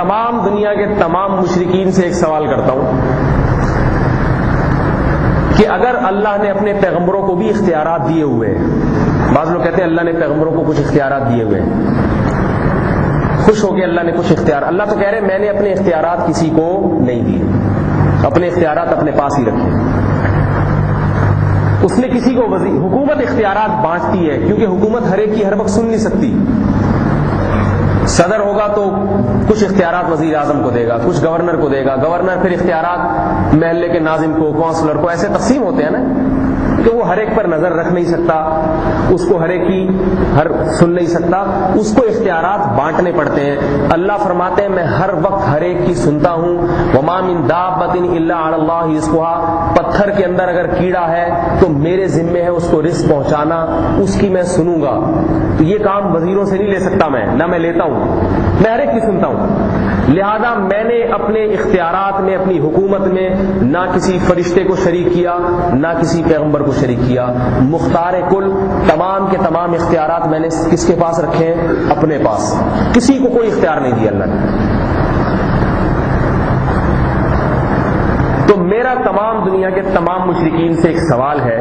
تمام دنیا کے تمام مشرکین سے ایک سوال کرتا ہوں کہ اگر اللہ نے اپنے پیغمبروں کو بھی اختیارات دیے ہوئے ہیں، بعض لوگ کہتے ہیں اللہ نے پیغمبروں کو کچھ اختیارات دیے ہوئے ہیں، خوش ہو کے اللہ نے کچھ اختیار، اللہ تو کہہ رہے ہیں میں نے اپنے اختیارات کسی کو نہیں دیے، اپنے اختیارات اپنے پاس ہی رکھے۔ اس نے کسی کو حکومت اختیارات بانٹتی ہے، کیونکہ حکومت ہر ایک کی ہر وقت سن نہیں سکتی۔ صدر ہوگا تو کچھ اختیارات وزیر اعظم کو دے گا، کچھ گورنر کو دے گا، گورنر پھر اختیارات محلے کے ناظم کو، کونسلر کو، ایسے تقسیم ہوتے ہیں نا، کہ وہ ہر ایک پر نظر رکھ نہیں سکتا، اس کو ہر ایک کی ہر سن نہیں سکتا، اس کو اختیارات بانٹنے پڑتے ہیں۔ اللہ فرماتے ہیں میں ہر وقت ہر ایک کی سنتا ہوں۔ وما من دابۃ الا علی اللہ رزقها، پتھر کے اندر اگر کیڑا ہے تو میرے ذمے ہے اس کو رزق پہنچانا، اس کی میں سنوں گا۔ تو یہ کام وزیروں سے نہیں لے سکتا میں، نہ میں لیتا ہوں، میں ہر ایک کی سنتا ہوں۔ لہذا میں نے اپنے اختیارات میں، اپنی حکومت میں نہ کسی فرشتے کو شریک کیا، نہ کسی پیغمبر کو شریک کیا۔ مختار کل، تمام کے تمام اختیارات میں نے کس کے پاس رکھے ہیں؟ اپنے پاس، کسی کو کوئی اختیار نہیں دیا اللہ نے۔ تو میرا تمام دنیا کے تمام مشرکین سے ایک سوال ہے،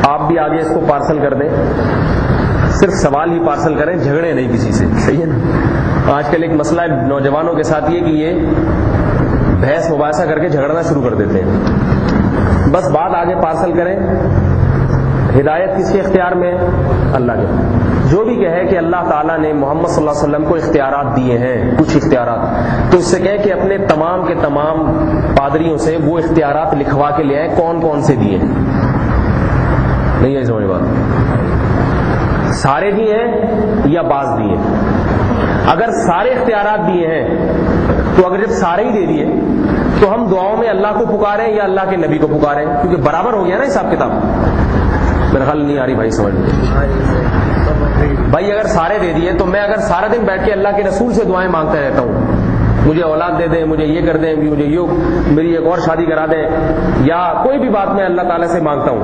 آپ بھی آگے اس کو پارسل کر دیں، صرف سوال ہی پارسل کریں، جھگڑے نہیں کسی سے، صحیح ہے نا؟ آج کل ایک مسئلہ ہے نوجوانوں کے ساتھ یہ کہ یہ بحث مباحثہ کر کے جھگڑنا شروع کر دیتے ہیں۔ بس بات آگے پارسل کریں، ہدایت کس کے اختیار میں ہے؟ اللہ کے۔ جو بھی کہے کہ اللہ تعالیٰ نے محمد صلی اللہ علیہ وسلم کو اختیارات دیے ہیں، کچھ اختیارات، تو اس سے کہیں کہ اپنے تمام کے تمام پادریوں سے وہ اختیارات لکھوا کے لے آئیں، کون کون سے دیے ہیں۔ نہیں ہے سمجھ بات؟ سارے دیے ہیں یا بعض دیے ہیں؟ اگر سارے اختیارات دیے ہیں تو اگر جب سارے ہی دے دیے تو ہم دعاؤں میں اللہ کو پکاریں یا اللہ کے نبی کو پکاریں؟ کیونکہ برابر ہو گیا نا حساب کتاب۔ میرا خیال نہیں آ رہی بھائی سمجھ میں۔ بھائی اگر سارے دے دیے تو میں اگر سارا دن بیٹھ کے اللہ کے رسول سے دعائیں مانگتا رہتا ہوں، مجھے اولاد دے دیں، مجھے یہ کر دیں، مجھے یہ میری ایک اور شادی کرا دیں، یا کوئی بھی بات میں اللہ تعالیٰ سے مانگتا ہوں،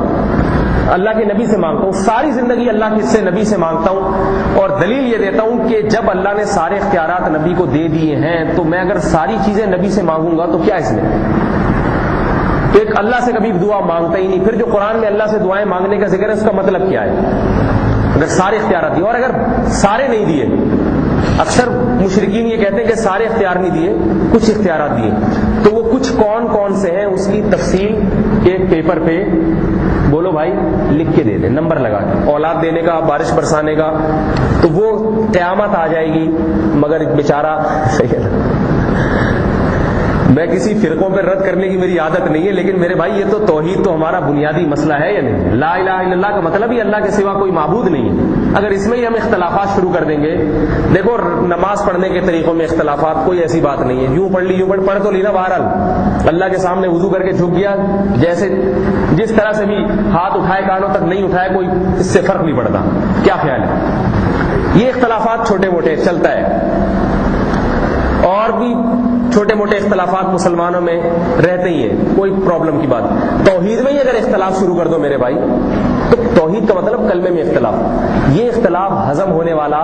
اللہ کے نبی سے مانگتا ہوں، ساری زندگی اللہ کے سے نبی سے مانگتا ہوں، اور دلیل یہ دیتا ہوں کہ جب اللہ نے سارے اختیارات نبی کو دے دیے ہیں تو میں اگر ساری چیزیں نبی سے مانگوں گا تو کیا اس میں؟ تو ایک اللہ سے کبھی دعا مانگتا ہی نہیں، پھر جو قرآن میں اللہ سے دعائیں مانگنے کا ذکر ہے اس کا مطلب کیا ہے؟ اگر سارے اختیارات دیے، اور اگر سارے نہیں دیے، اکثر مشرکین یہ کہتے ہیں کہ سارے اختیار نہیں دیے، کچھ اختیارات دیے، تو وہ کچھ کون کون سے ہیں اس کی تفصیل ایک پیپر پہ بولو بھائی لکھ کے دے دیں، نمبر لگا کے، اولاد دینے کا، بارش برسانے کا، تو وہ قیامت آ جائے گی، مگر بیچارہ صحیح ہے۔ میں کسی فرقوں پہ رد کرنے کی میری عادت نہیں ہے، لیکن میرے بھائی یہ تو توحید تو ہمارا بنیادی مسئلہ ہے یا نہیں؟ لا الہ الا اللہ کا مطلب ہی اللہ کے سوا کوئی معبود نہیں ہے۔ اگر اس میں ہی ہم اختلافات شروع کر دیں گے، دیکھو نماز پڑھنے کے طریقوں میں اختلافات، کوئی ایسی بات نہیں ہے، یوں پڑھ لی یوں پڑھ تو لی نا، بہرحال اللہ کے سامنے وضو کر کے جھک گیا، جیسے جس طرح سے بھی ہاتھ اٹھائے کانوں تک نہیں اٹھائے، کوئی اس سے فرق نہیں پڑتا۔ کیا خیال ہے؟ یہ اختلافات چھوٹے موٹے چلتا ہے، اور بھی چھوٹے موٹے اختلافات مسلمانوں میں رہتے ہی ہیں، کوئی پرابلم کی بات۔ توحید میں ہی اگر اختلاف شروع کر دو میرے بھائی، تو توحید کا مطلب کلمے میں اختلاف، یہ اختلاف ہضم ہونے والا